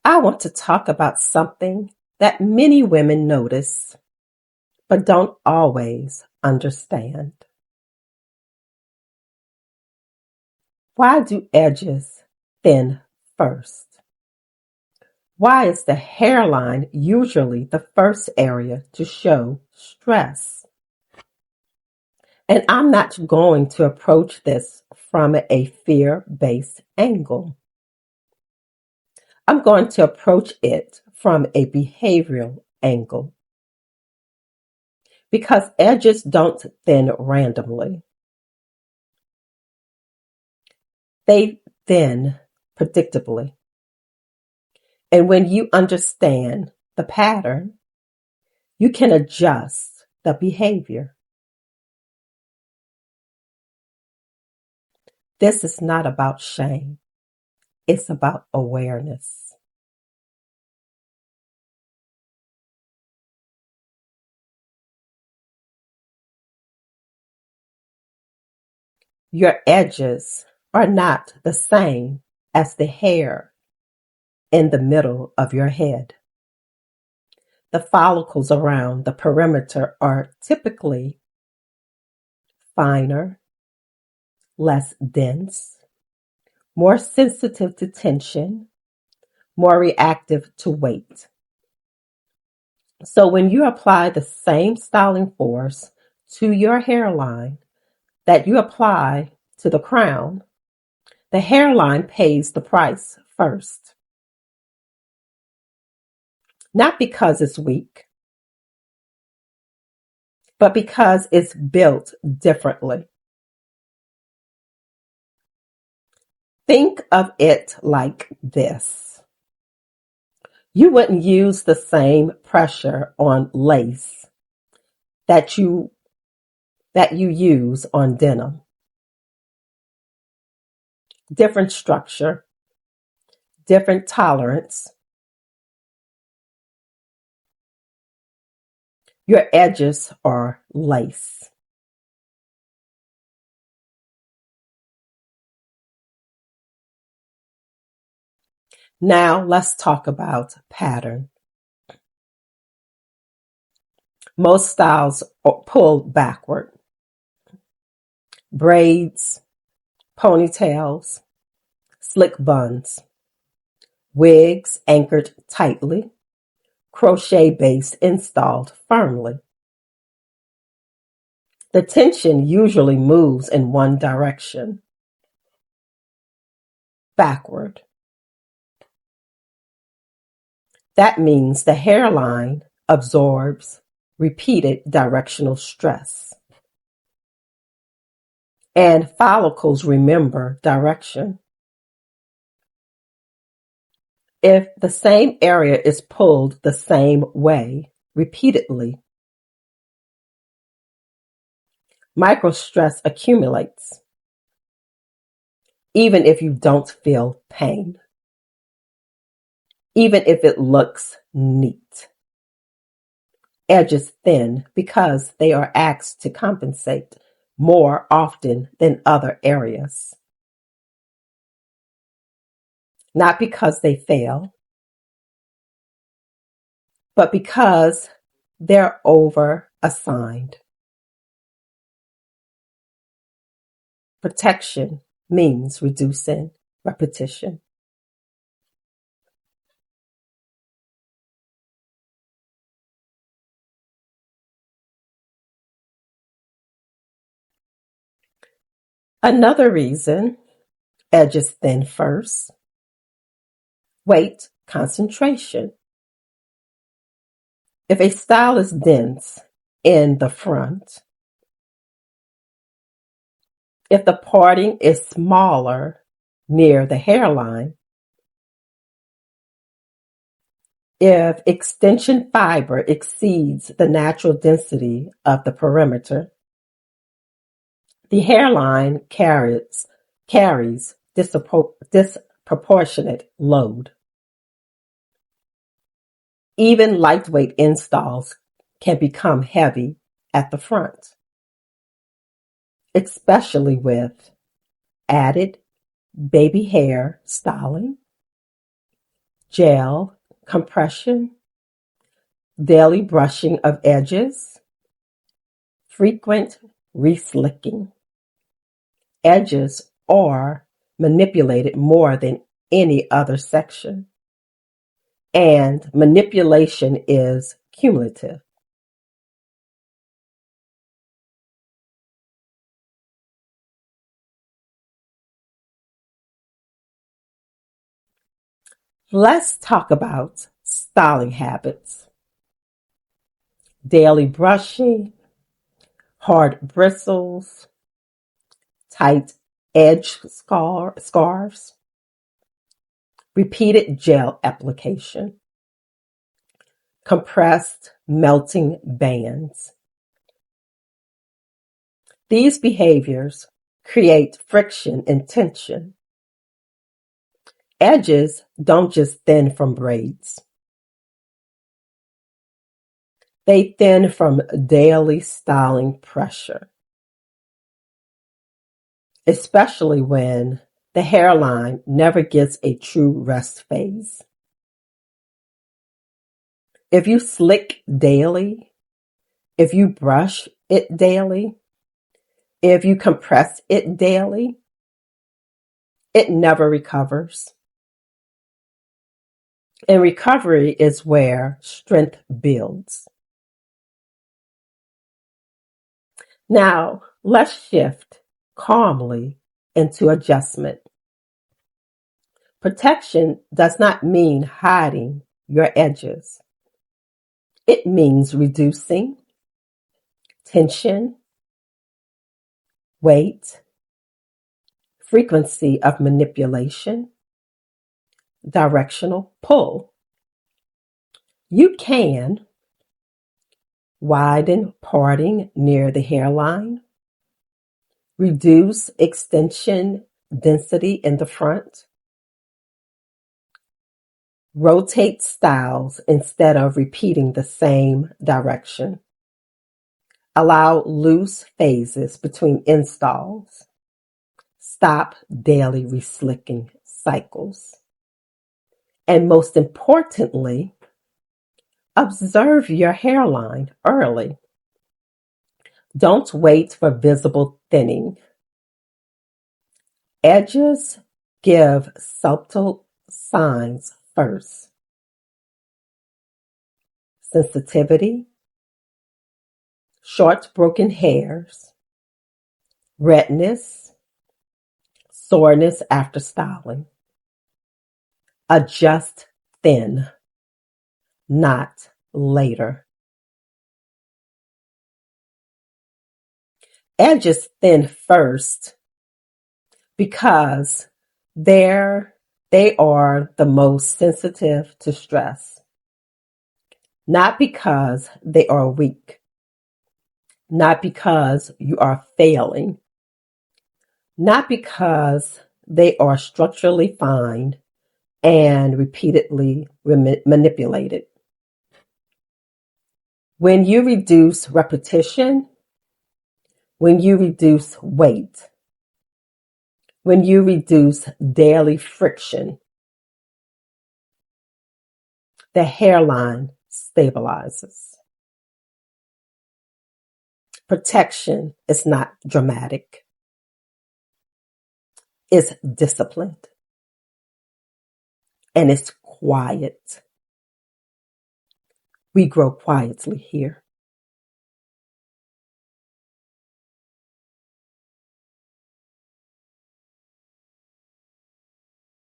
I want to talk about something that many women notice but don't always understand. Why do edges thin first? Why is the hairline usually the first area to show stress? And I'm not going to approach this from a fear-based angle. I'm going to approach it from a behavioral angle. Because edges don't thin randomly. They thin predictably. And when you understand the pattern, you can adjust the behavior. This is not about shame. It's about awareness. Your edges are not the same as the hair in the middle of your head. The follicles around the perimeter are typically finer, less dense, more sensitive to tension, more reactive to weight. So when you apply the same styling force to your hairline that you apply to the crown, the hairline pays the price first. Not because it's weak, but because it's built differently. Think of it like this. You wouldn't use the same pressure on lace that you use on denim. Different structure, different tolerance. Your edges are lace. Now let's talk about pattern. Most styles are pulled backward. Braids, ponytails, slick buns, wigs anchored tightly, crochet base installed firmly. The tension usually moves in one direction, backward. That means the hairline absorbs repeated directional stress. And follicles remember direction. If the same area is pulled the same way repeatedly, microstress accumulates, even if you don't feel pain, even if it looks neat. Edges thin because they are asked to compensate more often than other areas. Not because they fail, but because they're over-assigned. Protection means reducing repetition. Another reason edges thin first, weight concentration. If a style is dense in the front, if the parting is smaller near the hairline, if extension fiber exceeds the natural density of the perimeter, the hairline carries disproportionate load. Even lightweight installs can become heavy at the front, especially with added baby hair styling, gel compression, daily brushing of edges, frequent reslicking. Edges are manipulated more than any other section, and manipulation is cumulative. Let's talk about styling habits. Daily brushing, hard bristles, tight edge scarves, repeated gel application, compressed melting bands. These behaviors create friction and tension. Edges don't just thin from braids. They thin from daily styling pressure, especially when the hairline never gets a true rest phase. If you slick daily, if you brush it daily, if you compress it daily, it never recovers. And recovery is where strength builds. Now, let's shift calmly into adjustment. Protection does not mean hiding your edges. It means reducing tension, weight, frequency of manipulation, directional pull. You can widen parting near the hairline, reduce extension density in the front, rotate styles instead of repeating the same direction, allow loose phases between installs, stop daily reslicking cycles, and most importantly, observe your hairline early. Don't wait for visible thinning. Edges give subtle signs first. Sensitivity, short broken hairs, redness, soreness after styling. Adjust thin, not later. Edges thin first because they are the most sensitive to stress, not because they are weak, not because you are failing, not because they are structurally fine and repeatedly manipulated. When you reduce repetition, when you reduce weight, when you reduce daily friction, the hairline stabilizes. Protection is not dramatic. It's disciplined. And it's quiet. We grow quietly here.